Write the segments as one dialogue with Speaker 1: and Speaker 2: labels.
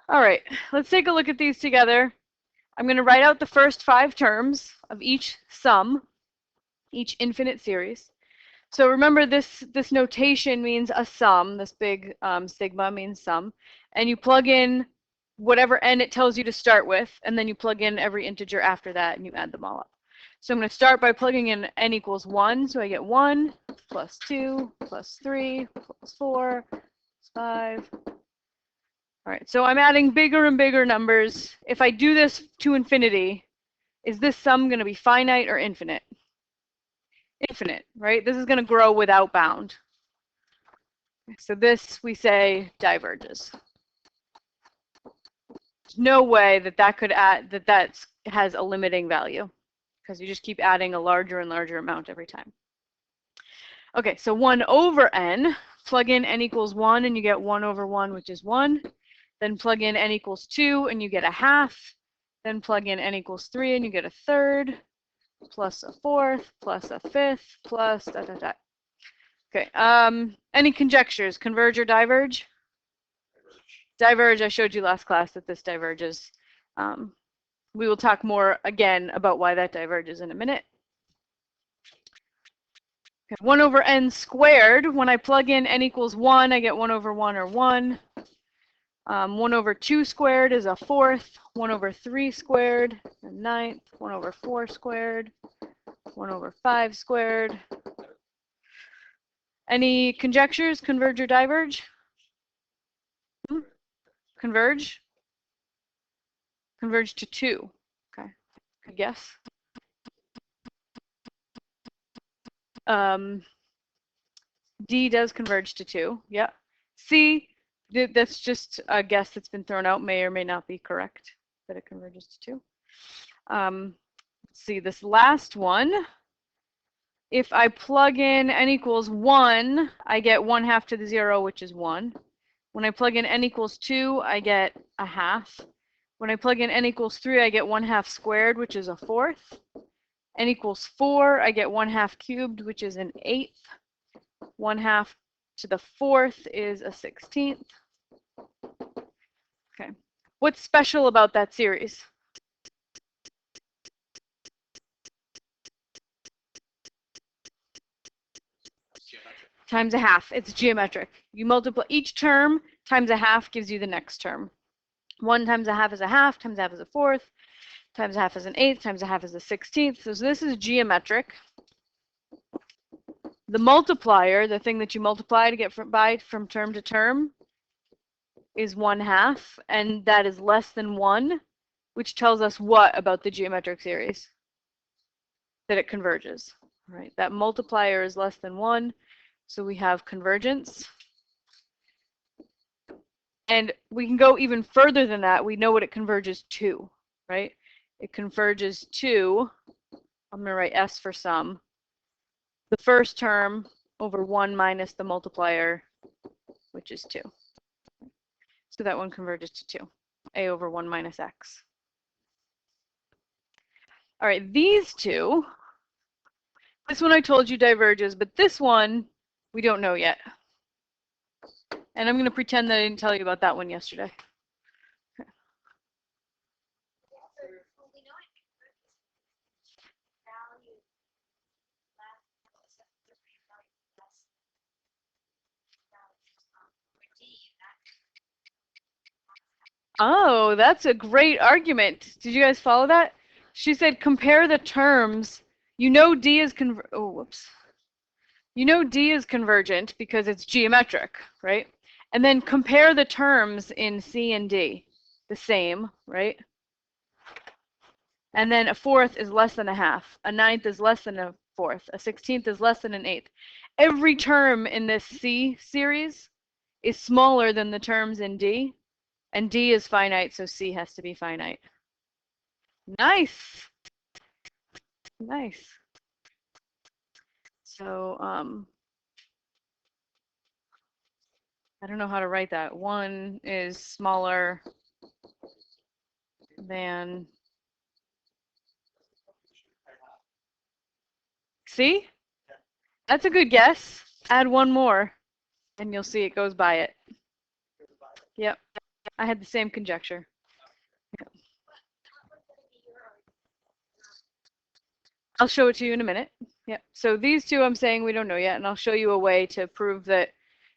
Speaker 1: All right, let's take a look at these together. I'm going to write out the first 5 terms of each sum, each infinite series. So remember this notation means a sum, this big sigma means sum, and you plug in whatever n it tells you to start with, and then you plug in every integer after that and you add them all up. So I'm going to start by plugging in n equals 1, so I get 1 plus 2 plus 3 plus 4 plus 5. All right, so I'm adding bigger and bigger numbers. If I do this to infinity, is this sum going to be finite or infinite? Infinite, right? This is going to grow without bound. So this, we say, diverges. There's no way that that could add, that has a limiting value, because you just keep adding a larger and larger amount every time. Okay, so 1 over n, plug in n equals 1 and you get 1 over 1, which is 1. Then plug in n equals 2 and you get a half. Then plug in n equals 3 and you get a third, plus a fourth, plus a fifth, plus dot, dot, dot. Okay, any conjectures? Converge or diverge? Diverge, I showed you last class that this diverges. We will talk more again about why that diverges in a minute. Okay, 1 over n squared, when I plug in n equals 1, I get 1 over 1 or 1. 1 over 2 squared is a fourth. 1 over 3 squared, a ninth. 1 over 4 squared. 1 over 5 squared. Any conjectures? Converge or diverge? Converge? Converge to 2. Okay, good guess. D does converge to 2. Yep. C, that's just a guess that's been thrown out, may or may not be correct, that it converges to 2. Let's see, this last one. If I plug in n equals 1, I get 1/2 to the 0, which is 1. When I plug in n equals 2, I get a half. When I plug in n equals 3, I get 1/2 squared, which is a fourth. N equals 4, I get 1/2 cubed, which is an eighth. 1/2 to the fourth is a 16th. Okay. What's special about that series? Times a half. It's geometric. You multiply each term times a half gives you the next term. 1 times a half is a half, times a half is a fourth, times a half is an eighth, times a half is a 16th. So this is geometric. The multiplier, the thing that you multiply to get from term to term, is 1/2, and that is less than 1, which tells us what about the geometric series? That it converges. Right? That multiplier is less than 1, so we have convergence. And we can go even further than that. We know what it converges to, right? It converges to, I'm going to write S for sum, the first term over 1 minus the multiplier, which is 2. So that one converges to 2, a over 1 minus x. All right, these two, this one I told you diverges, but this one we don't know yet. And I'm going to pretend that I didn't tell you about that one yesterday. Oh, that's a great argument. Did you guys follow that? She said compare the terms. You know D is You know D is convergent because it's geometric, right? And then compare the terms in C and D. The same, right? And then a fourth is less than a half. A ninth is less than a fourth. A 16th is less than an eighth. Every term in this C series is smaller than the terms in D. And D is finite, so C has to be finite. Nice. Nice. So, I don't know how to write that. 1 is smaller than. See? That's a good guess. Add one more, and you'll see it goes by it. Yep. I had the same conjecture. Yeah. I'll show it to you in a minute. Yep. So these two I'm saying we don't know yet, and I'll show you a way to prove that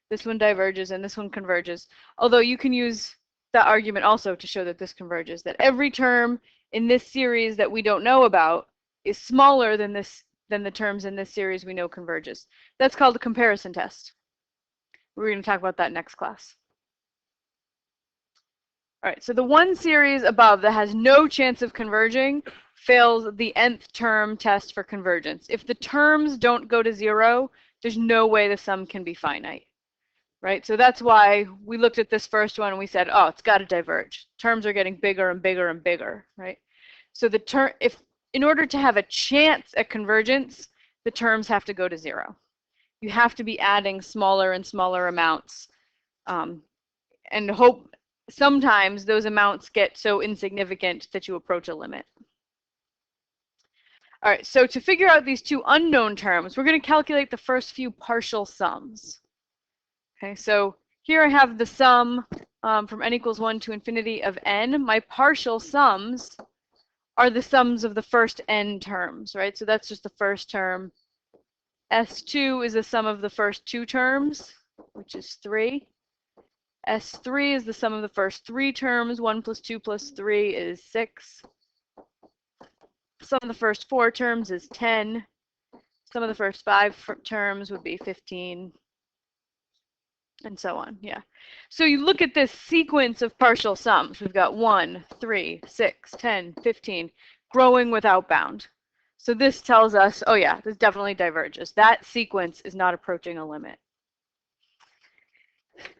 Speaker 1: this one diverges and this one converges. Although you can use that argument also to show that this converges, that every term in this series that we don't know about is smaller than the terms in this series we know converges. That's called a comparison test. We're going to talk about that next class. All right, so the one series above that has no chance of converging fails the nth term test for convergence. If the terms don't go to 0, there's no way the sum can be finite, right? So that's why we looked at this first one and we said, oh, it's got to diverge. Terms are getting bigger and bigger and bigger, right? So the term, if in order to have a chance at convergence, the terms have to go to 0. You have to be adding smaller and smaller amounts, and hope sometimes those amounts get so insignificant that you approach a limit. All right, so to figure out these two unknown terms, we're going to calculate the first few partial sums. Okay, so here I have the sum from n equals 1 to infinity of n. My partial sums are the sums of the first n terms, right? So that's just the first term. S2 is the sum of the first 2 terms, which is 3. S3 is the sum of the first 3 terms. 1 plus 2 plus 3 is 6. Sum of the first 4 terms is 10. Sum of the first 5 terms would be 15. And so on, yeah. So you look at this sequence of partial sums. We've got 1, 3, 6, 10, 15, growing without bound. So this tells us, oh yeah, this definitely diverges. That sequence is not approaching a limit.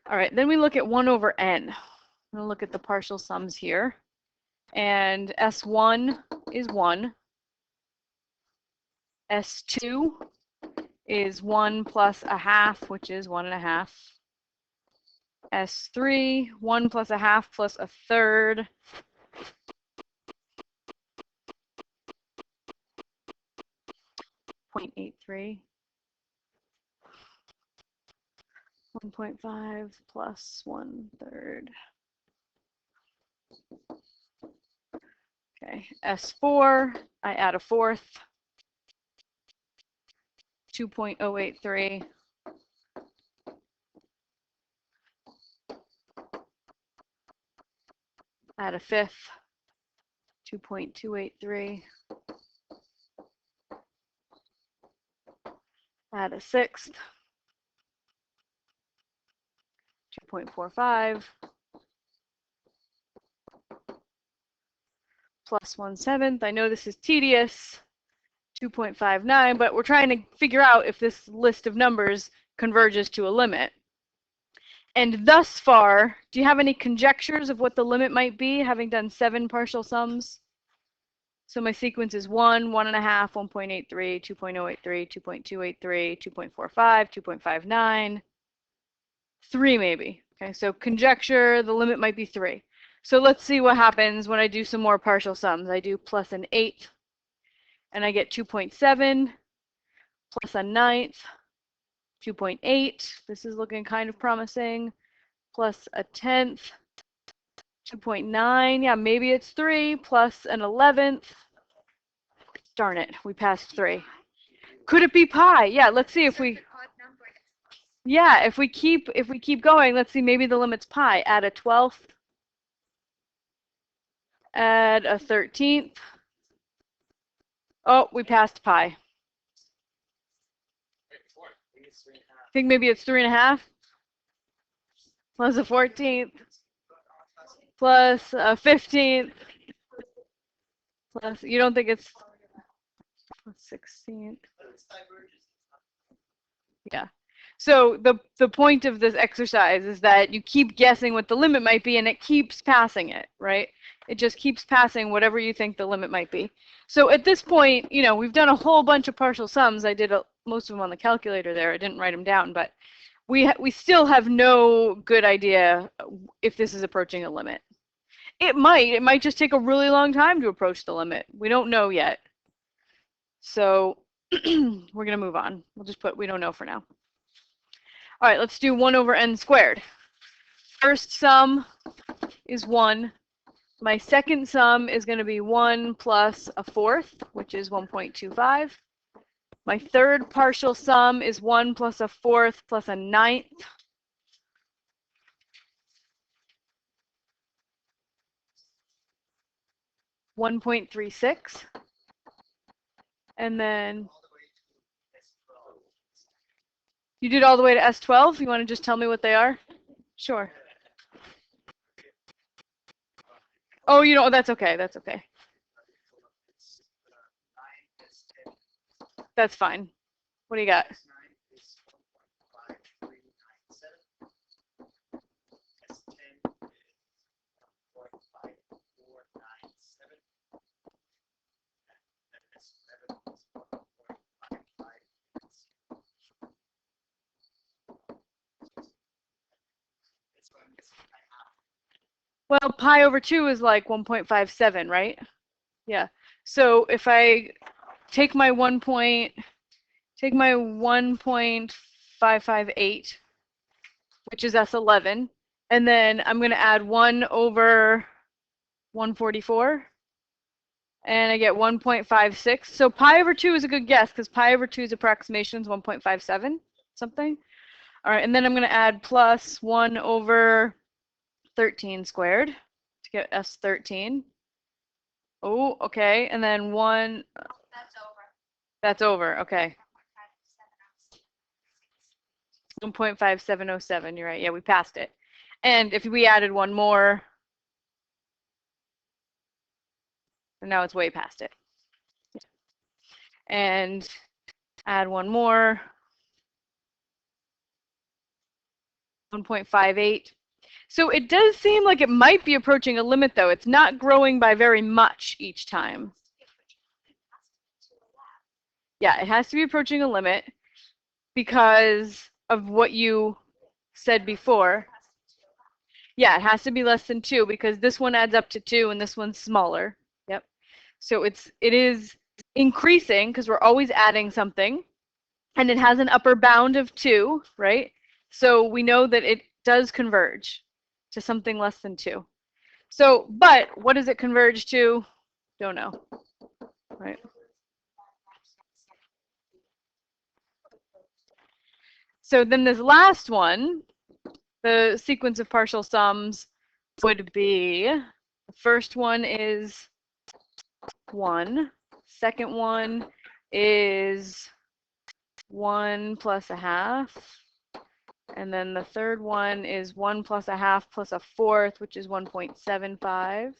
Speaker 1: All right, then we look at 1 over n. I'm going to look at the partial sums here. And S1 is 1. S2 is 1 plus a half, which is 1 1/2. S3, 1 plus a half plus a third. .83. 1.5 plus 1/3. Okay, S4, I add a fourth. 2.083. Add a fifth. 2.283. Add a sixth. 2.45. Plus 1/7. I know this is tedious. 2.59, but we're trying to figure out if this list of numbers converges to a limit. And thus far, do you have any conjectures of what the limit might be, having done 7 partial sums? So my sequence is 1, 1 1/2, 1.83, 2.083, 2.283, 2.45, 2.59, 3 maybe. Okay, so conjecture, the limit might be 3. So let's see what happens when I do some more partial sums. I do plus an 8th, and I get 2.7, plus a 9th, 2.8. This is looking kind of promising. Plus a 10th, 2.9. Yeah, maybe it's 3, plus an 11th. Darn it, we passed 3. Could it be pi? Yeah, let's see if we. Yeah, if we keep going, let's see, maybe the limit's pi. Add a 12th. Add a 13th. Oh, we passed pi. I think maybe it's 3.5. Plus a 14th. Plus a 15th. Plus, you don't think it's 16th? Yeah. So the point of this exercise is that you keep guessing what the limit might be, and it keeps passing it, right? It just keeps passing whatever you think the limit might be. So at this point, you know, we've done a whole bunch of partial sums. I did most of them on the calculator there. I didn't write them down, but we still have no good idea if this is approaching a limit. It might just take a really long time to approach the limit. We don't know yet. So we're going to move on. We'll just put we don't know for now. All right, let's do 1 over n squared. first sum is 1. My second sum is going to be 1 plus a fourth, which is 1.25. My third partial sum is 1 plus a fourth plus a ninth. $1.36. And then you did all the way to S12. You want to just tell me what they are? Sure. Oh, you know, that's okay. That's okay. That's fine. What do you got? Well, pi over 2 is like 1.57, right? Yeah. So if I take my 1.558, which is S11, and then I'm going to add 1 over 144, and I get 1.56. So pi over 2 is a good guess because pi over 2's approximation is 1.57 something. All right, and then I'm going to add plus 1 over 13 squared to get S13. Oh, okay, and then 1.
Speaker 2: That's over.
Speaker 1: That's over, okay. 1.5707, you're right. Yeah, we passed it. And if we added one more, now it's way past it. And add one more, 1.58. So it does seem like it might be approaching a limit, though. It's not growing by very much each time. Yeah, it has to be approaching a limit because of what you said before. Yeah, it has to be less than 2 because this one adds up to 2 and this one's smaller. Yep. So it is increasing because we're always adding something, and it has an upper bound of 2, right? So we know that it does converge to something less than 2. So, but what does it converge to? Don't know, right? So then this last one, the sequence of partial sums would be, the first one is 1, second one is 1 plus a half, and then the third one is 1 plus a half plus a fourth, which is 1.75.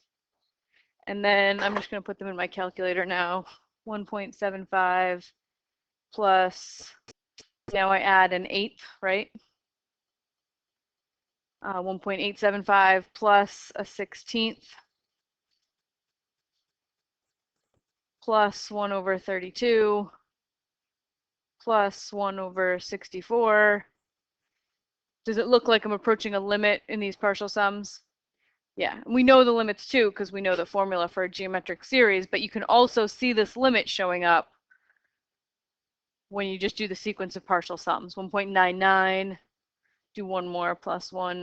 Speaker 1: And then I'm just going to put them in my calculator now. 1.75 plus, now I add an eighth, right? 1.875 plus a 16th plus 1 over 32 plus 1 over 64. Does it look like I'm approaching a limit in these partial sums? Yeah, we know the limits too because we know the formula for a geometric series, but you can also see this limit showing up when you just do the sequence of partial sums. 1.99, do one more, plus 1,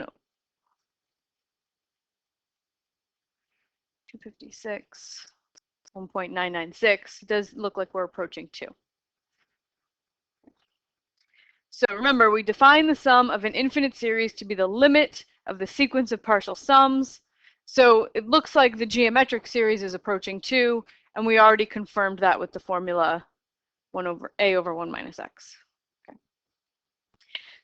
Speaker 1: 256, 1.996. It does look like we're approaching 2. So remember, we define the sum of an infinite series to be the limit of the sequence of partial sums. So it looks like the geometric series is approaching 2, and we already confirmed that with the formula 1 over a over 1 minus x. Okay.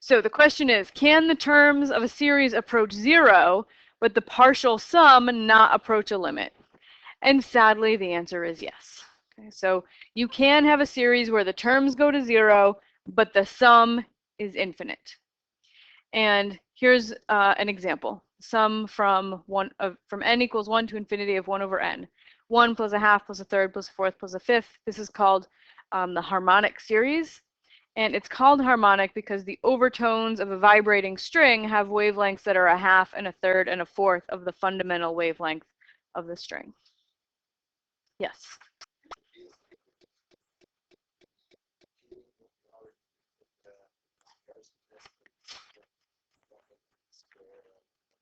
Speaker 1: So the question is, can the terms of a series approach 0, but the partial sum not approach a limit? And sadly, the answer is yes. Okay, so you can have a series where the terms go to 0, but the sum is infinite. And here's an example. Sum from n equals 1 to infinity of 1 over n. 1 plus a half plus a third plus a fourth plus a fifth. This is called the harmonic series. And it's called harmonic because the overtones of a vibrating string have wavelengths that are a half and a third and a fourth of the fundamental wavelength of the string. Yes.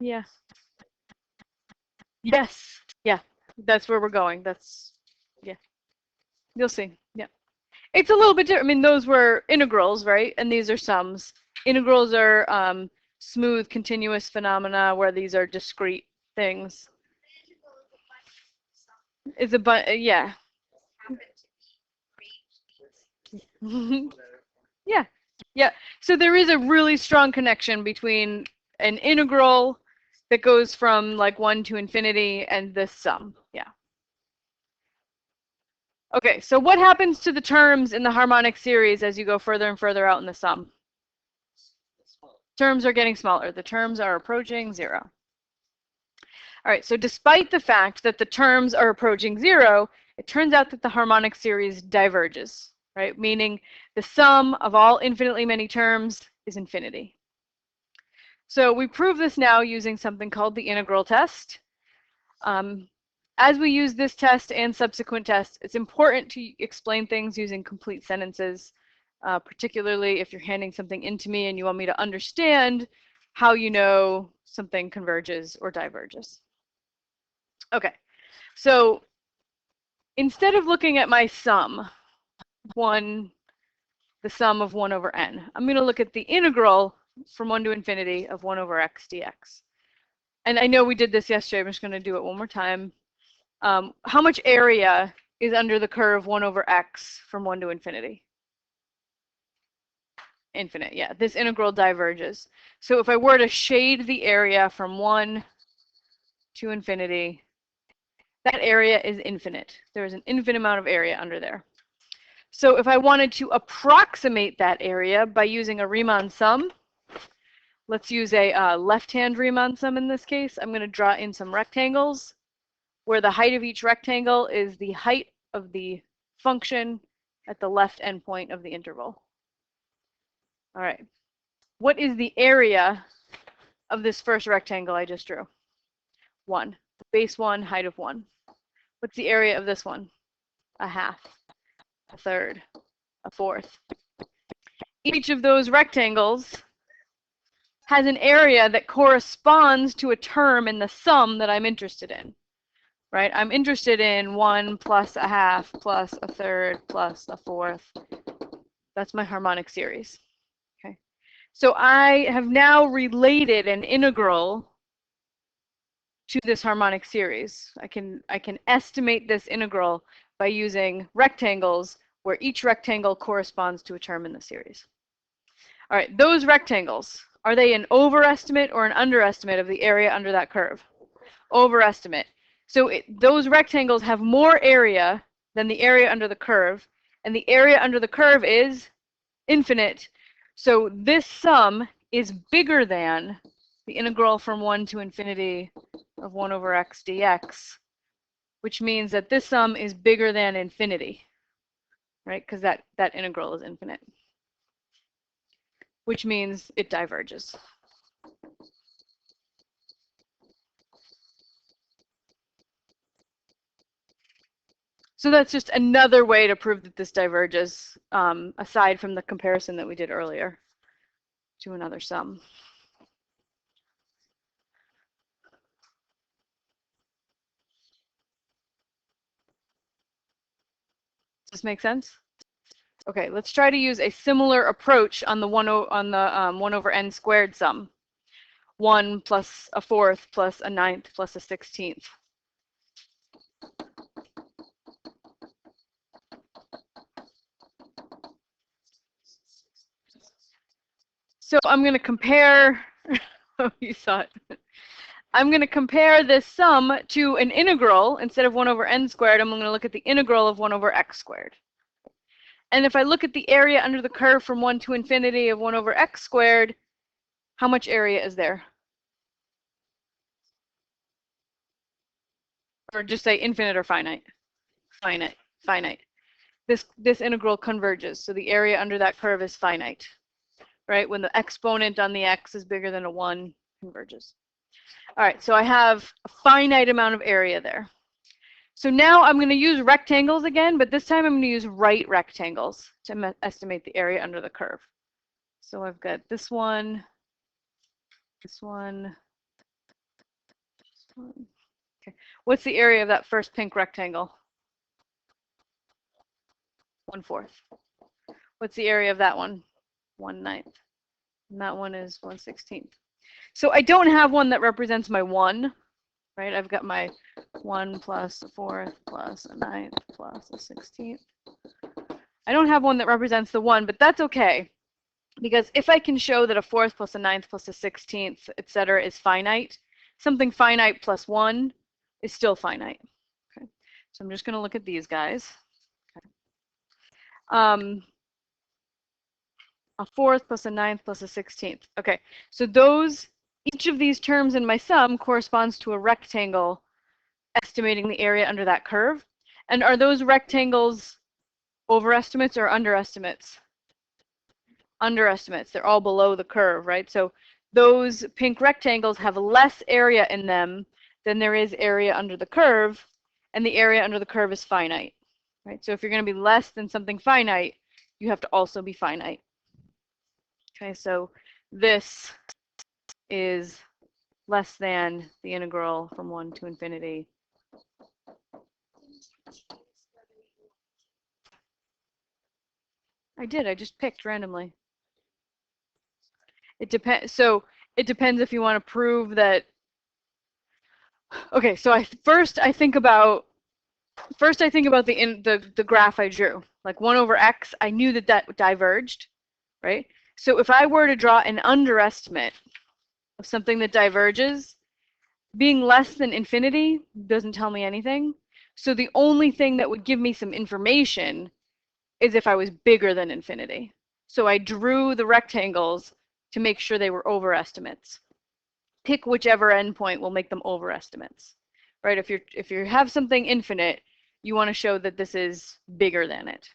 Speaker 1: Yeah. Yes. Yeah. That's where we're going. That's, yeah. You'll see. Yeah. It's a little bit different. I mean, those were integrals, right? And these are sums. Integrals are smooth, continuous phenomena, where these are discrete things. It's a yeah. Yeah. Yeah. So there is a really strong connection between an integral that goes from like 1 to infinity and this sum. Yeah. Okay, so what happens to the terms in the harmonic series as you go further and further out in the sum? Terms are getting smaller. The terms are approaching 0. All right, so despite the fact that the terms are approaching 0, it turns out that the harmonic series diverges, right? Meaning the sum of all infinitely many terms is infinity. So we prove this now using something called the integral test. As we use this test and subsequent tests, it's important to explain things using complete sentences, particularly if you're handing something into me and you want me to understand how you know something converges or diverges. Okay, so instead of looking at my sum, the sum of 1 over n, I'm going to look at the integral from 1 to infinity of 1 over x dx. And I know we did this yesterday. I'm just going to do it one more time. How much area is under the curve 1 over x from 1 to infinity? Infinite, yeah. This integral diverges. So if I were to shade the area from 1 to infinity, that area is infinite. There is an infinite amount of area under there. So if I wanted to approximate that area by using a Riemann sum, let's use a left-hand Riemann sum in this case. I'm going to draw in some rectangles where the height of each rectangle is the height of the function at the left endpoint of the interval. All right. What is the area of this first rectangle I just drew? 1. Base 1, height of 1. What's the area of this one? A half, a third, a fourth. Each of those rectangles has an area that corresponds to a term in the sum that I'm interested in. Right? I'm interested in 1 plus a half plus a third plus a fourth. That's my harmonic series. Okay. So I have now related an integral to this harmonic series. I can estimate this integral by using rectangles where each rectangle corresponds to a term in the series. All right, those rectangles, are they an overestimate or an underestimate of the area under that curve? Overestimate. So those rectangles have more area than the area under the curve, and the area under the curve is infinite. So this sum is bigger than the integral from 1 to infinity of 1 over x dx, which means that this sum is bigger than infinity, right? Because that integral is infinite, which means it diverges. So that's just another way to prove that this diverges, aside from the comparison that we did earlier to another sum. Does this make sense? Okay, let's try to use a similar approach on the 1 over n squared sum. 1 plus a fourth plus a ninth plus a 16th. So I'm going to compare, oh, you saw it. I'm going to compare this sum to an integral. Instead of 1 over n squared, I'm going to look at the integral of 1 over x squared. And if I look at the area under the curve from 1 to infinity of 1 over x squared, how much area is there? Or just say infinite or finite? Finite, finite. This integral converges, so the area under that curve is finite, right? When the exponent on the x is bigger than a 1, converges. All right, so I have a finite amount of area there. So now I'm going to use rectangles again, but this time I'm going to use right rectangles to estimate the area under the curve. So I've got this one, Okay. What's the area of that first pink rectangle? 1/4. What's the area of that one? 1/9. And that one is 1/16. So I don't have one that represents my 1, right? I've got my 1 plus a 4th plus a 9th plus a 16th. I don't have one that represents the 1, but that's okay. Because if I can show that a 4th plus a 9th plus a 16th, etc., is finite, something finite plus 1 is still finite. Okay. So I'm just going to look at these guys. Okay. A 4th plus a 9th plus a 16th. Okay, so each of these terms in my sum corresponds to a rectangle estimating the area under that curve. And are those rectangles overestimates or underestimates? Underestimates. They're all below the curve, right? So those pink rectangles have less area in them than there is area under the curve, and the area under the curve is finite, right? So if you're going to be less than something finite, you have to also be finite. Okay, so this is less than the integral from 1 to infinity. I did, I just picked randomly. It depends. So it depends if you want to prove that. Okay, so first I think about the graph I drew. Like 1 over x, I knew that that diverged, right? So if I were to draw an underestimate of something that diverges, being less than infinity doesn't tell me anything. So the only thing that would give me some information is if I was bigger than infinity. So I drew the rectangles to make sure they were overestimates. Pick whichever endpoint will make them overestimates, right? If you have something infinite, you want to show that this is bigger than it.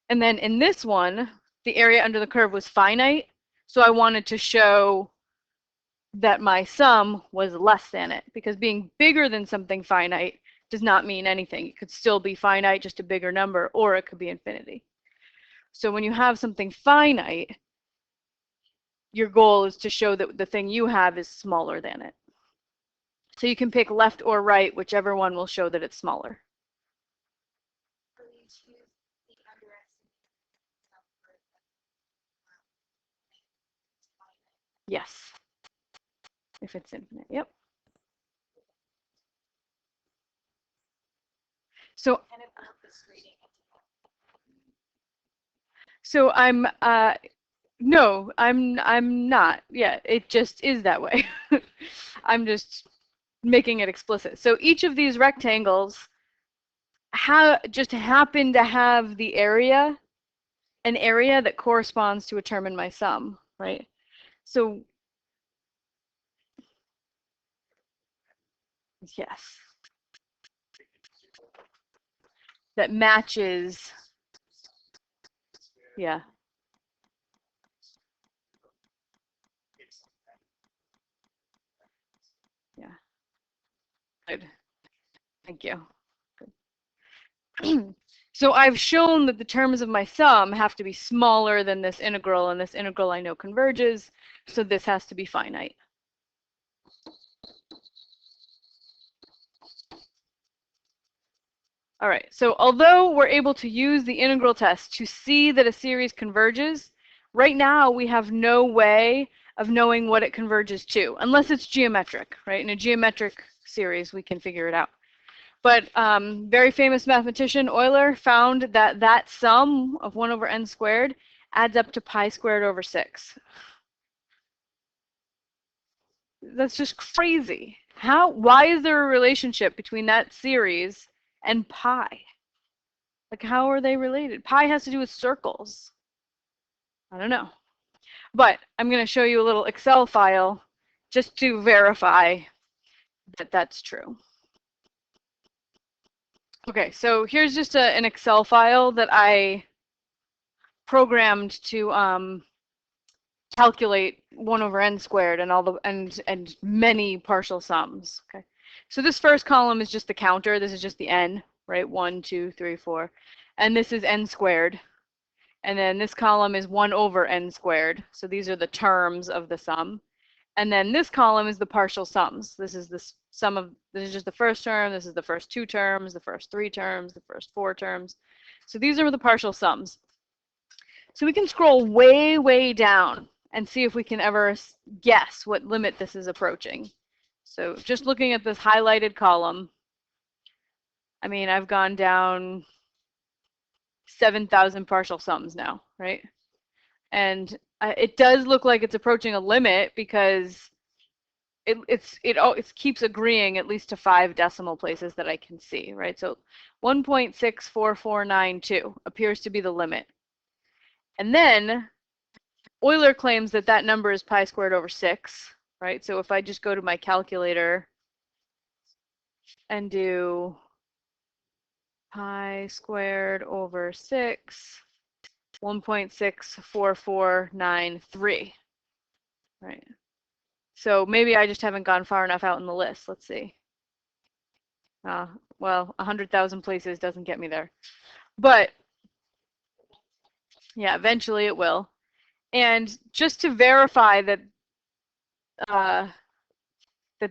Speaker 1: And then in this one, the area under the curve was finite, so I wanted to show that my sum was less than it, because being bigger than something finite does not mean anything. It could still be finite, just a bigger number, or it could be infinity. So when you have something finite, your goal is to show that the thing you have is smaller than it. So you can pick left or right, whichever one will show that it's smaller. Yes. If it's infinite, yep. So I'm no, I'm not. Yeah, it just is that way. I'm just making it explicit. So each of these rectangles just happen to have an area that corresponds to a term in my sum, right? So yes, that matches. Yeah. Yeah. Good. Thank you. Good. So I've shown that the terms of my sum have to be smaller than this integral, and this integral I know converges, so this has to be finite. All right, so although we're able to use the integral test to see that a series converges, right now we have no way of knowing what it converges to, unless it's geometric, right? In a geometric series, we can figure it out. But very famous mathematician Euler found that that sum of 1 over n squared adds up to pi squared over 6. That's just crazy. Why is there a relationship between that series and pi? Like, how are they related? Pi has to do with circles. I don't know. But I'm going to show you a little Excel file just to verify that that's true. Okay, so here's just an Excel file that I programmed to calculate 1 over n squared and all the and many partial sums. Okay, so this first column is just the counter. This is just the n, right? 1, 2, 3, 4, and this is n squared. And then this column is 1 over n squared. So these are the terms of the sum. And then this column is the partial sums. This is the sum of, this is just the first term, this is the first 2 terms, the first 3 terms, the first 4 terms. So these are the partial sums. So we can scroll way, way down and see if we can ever guess what limit this is approaching. So just looking at this highlighted column, I mean, I've gone down 7,000 partial sums now, right? And it does look like it's approaching a limit because it keeps agreeing at least to 5 decimal places that I can see, right? So 1.64492 appears to be the limit. And then Euler claims that that number is pi squared over 6, right? So if I just go to my calculator and do pi squared over 6, 1.64493, right? So maybe I just haven't gone far enough out in the list. Let's see. Well, 100,000 places doesn't get me there. But yeah, eventually it will. And just to verify that that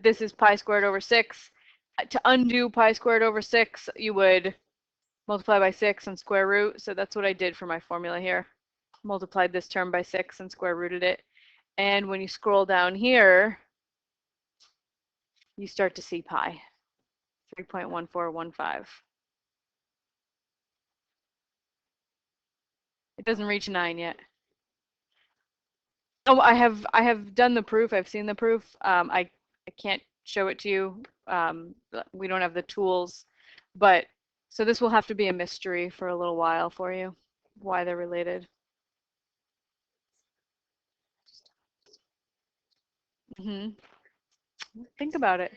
Speaker 1: this is pi squared over 6, to undo pi squared over 6, you would multiply by 6 and square root. So that's what I did for my formula here. Multiplied this term by 6 and square rooted it. And when you scroll down here, you start to see pi, 3.1415. It doesn't reach 9 yet. Oh, I have done the proof. I've seen the proof. I can't show it to you. We don't have the tools, but so this will have to be a mystery for a little while for you, why they're related. Think about it.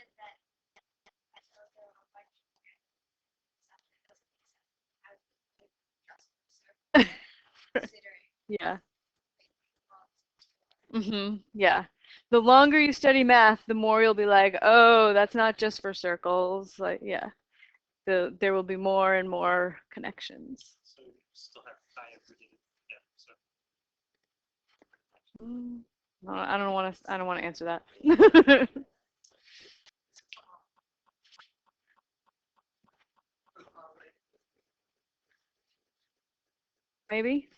Speaker 1: Yeah. Yeah. The longer you study math, the more you'll be like, oh, that's not just for circles. Like, yeah. There will be more and more connections.
Speaker 2: So you still have pi rooted. Yeah. So.
Speaker 1: I don't want to answer that. Maybe.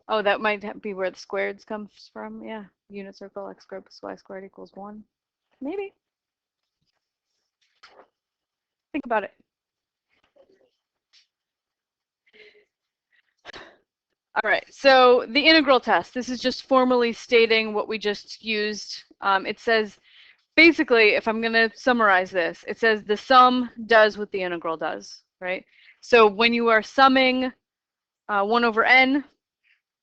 Speaker 1: Oh, that might be where the squareds comes from. Yeah. Unit circle, x squared plus y squared equals 1. Maybe. Think about it. All right, so the integral test. This is just formally stating what we just used. It says, basically, if I'm going to summarize this, it says the sum does what the integral does, right? So when you are summing 1 over n,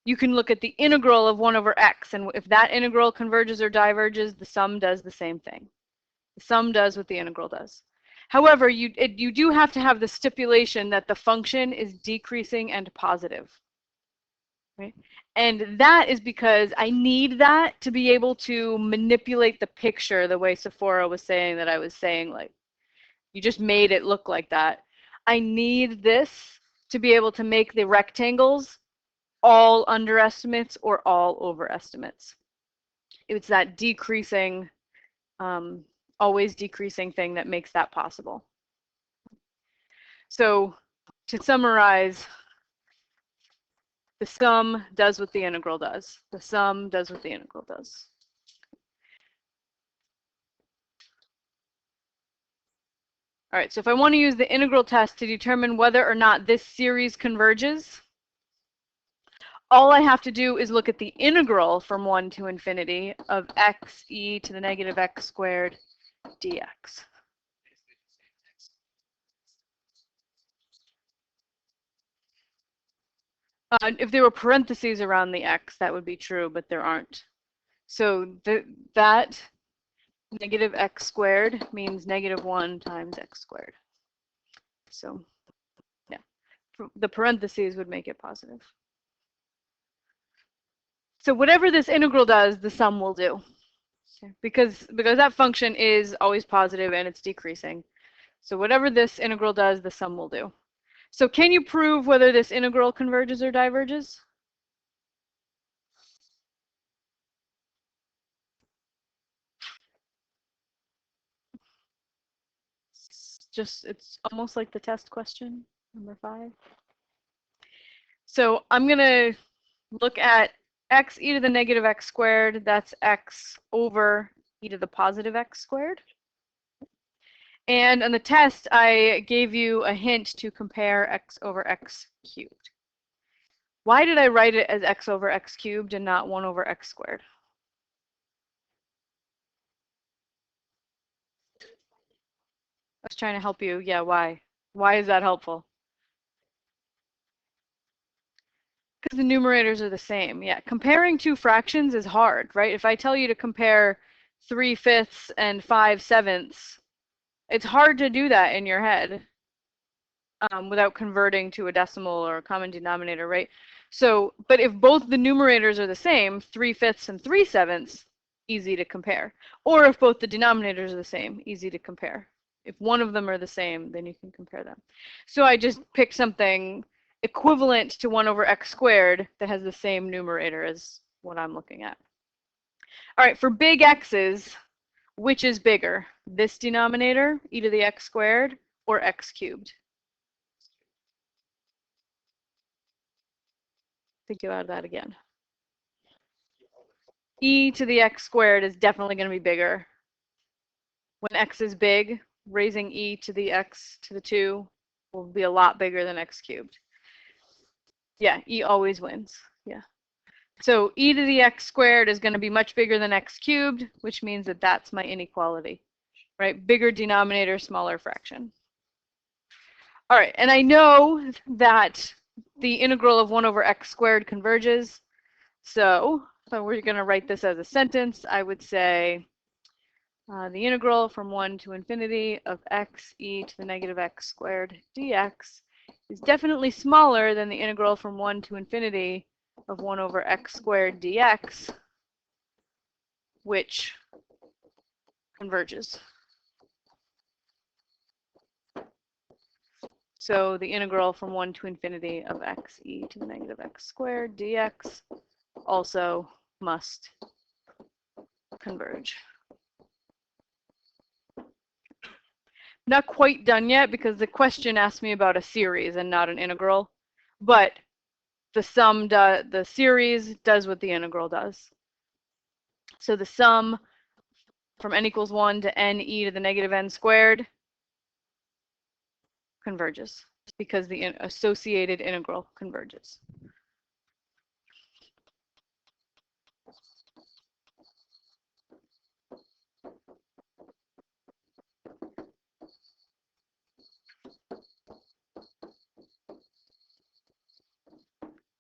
Speaker 1: you can look at the integral of 1 over x, and if that integral converges or diverges, the sum does the same thing. The sum does what the integral does. However, you do have to have the stipulation that the function is decreasing and positive. Right? And that is because I need that to be able to manipulate the picture the way Sephora was saying that I was saying, like, you just made it look like that. I need this to be able to make the rectangles all underestimates or all overestimates. It's that decreasing, always decreasing thing that makes that possible. So to summarize, the sum does what the integral does. The sum does what the integral does. All right, so if I want to use the integral test to determine whether or not this series converges, all I have to do is look at the integral from 1 to infinity of x e to the negative x squared dx. If there were parentheses around the x, that would be true, but there aren't. So that negative x squared means negative 1 times x squared. So yeah, the parentheses would make it positive. So whatever this integral does, the sum will do. Okay. Because that function is always positive and it's decreasing. So whatever this integral does, the sum will do. So can you prove whether this integral converges or diverges? It's almost like the test question, number 5. So I'm going to look at x e to the negative x squared. That's x over e to the positive x squared. And on the test, I gave you a hint to compare x over x cubed. Why did I write it as x over x cubed and not 1 over x squared? I was trying to help you. Yeah, why? Why is that helpful? Because the numerators are the same. Yeah, comparing two fractions is hard, right? If I tell you to compare 3/5 and 5/7, it's hard to do that in your head without converting to a decimal or a common denominator, right? So, but if both the numerators are the same, 3/5 and 3/7, easy to compare. Or if both the denominators are the same, easy to compare. If one of them are the same, then you can compare them. So I just picked something equivalent to 1 over x squared that has the same numerator as what I'm looking at. All right, for big x's, which is bigger? This denominator, e to the x squared, or x cubed? Think about that again. E to the x squared is definitely going to be bigger. When x is big, raising e to the x to the 2 will be a lot bigger than x cubed. Yeah, e always wins. Yeah. So e to the x squared is going to be much bigger than x cubed, which means that that's my inequality, right? Bigger denominator, smaller fraction. All right, and I know that the integral of 1 over x squared converges. So we're going to write this as a sentence. I would say the integral from 1 to infinity of x e to the negative x squared dx is definitely smaller than the integral from 1 to infinity of 1 over x squared dx, which converges. So the integral from 1 to infinity of x e to the negative x squared dx also must converge. Not quite done yet because the question asked me about a series and not an integral, but the series does what the integral does. So the sum from n equals 1 to n e to the negative n squared converges because the associated integral converges.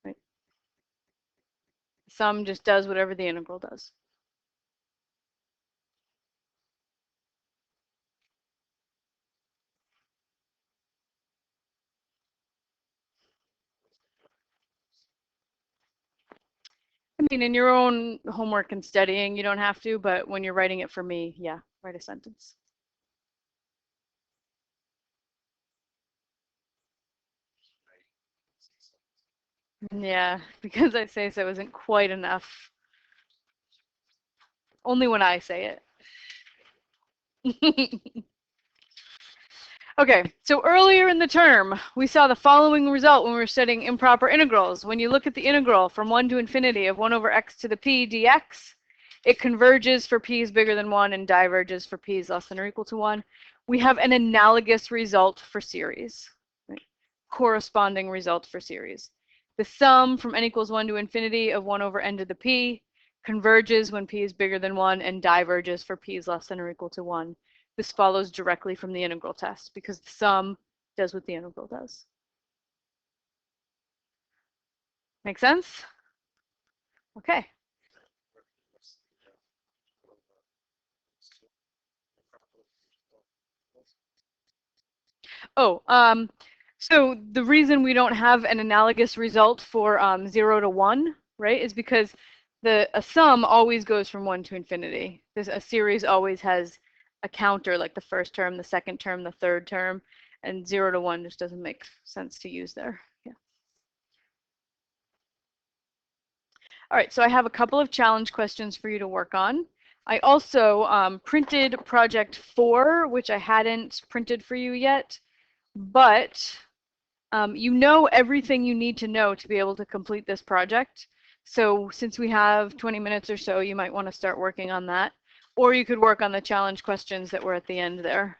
Speaker 1: Right. Sum just does whatever the integral does. I mean, in your own homework and studying, you don't have to, but when you're writing it for me, yeah, write a sentence. Yeah, because I say so isn't quite enough. Only when I say it. Okay, so earlier in the term, we saw the following result when we were studying improper integrals. When you look at the integral from 1 to infinity of 1 over x to the p dx, it converges for p is bigger than 1 and diverges for p is less than or equal to 1. We have an analogous result for series, right? Corresponding result for series. The sum from n equals 1 to infinity of 1 over n to the p converges when p is bigger than 1 and diverges for p is less than or equal to 1. This follows directly from the integral test because the sum does what the integral does. Make sense? Okay. Oh, so the reason we don't have an analogous result for 0 to 1, right, is because a sum always goes from 1 to infinity. A series always has a counter, like the first term, the second term, the third term. and 0 to 1 just doesn't make sense to use there. Yeah. All right, so I have a couple of challenge questions for you to work on. I also printed project 4, which I hadn't printed for you yet, but you know everything you need to know to be able to complete this project. So since we have 20 minutes or so, you might want to start working on that. Or you could work on the challenge questions that were at the end there.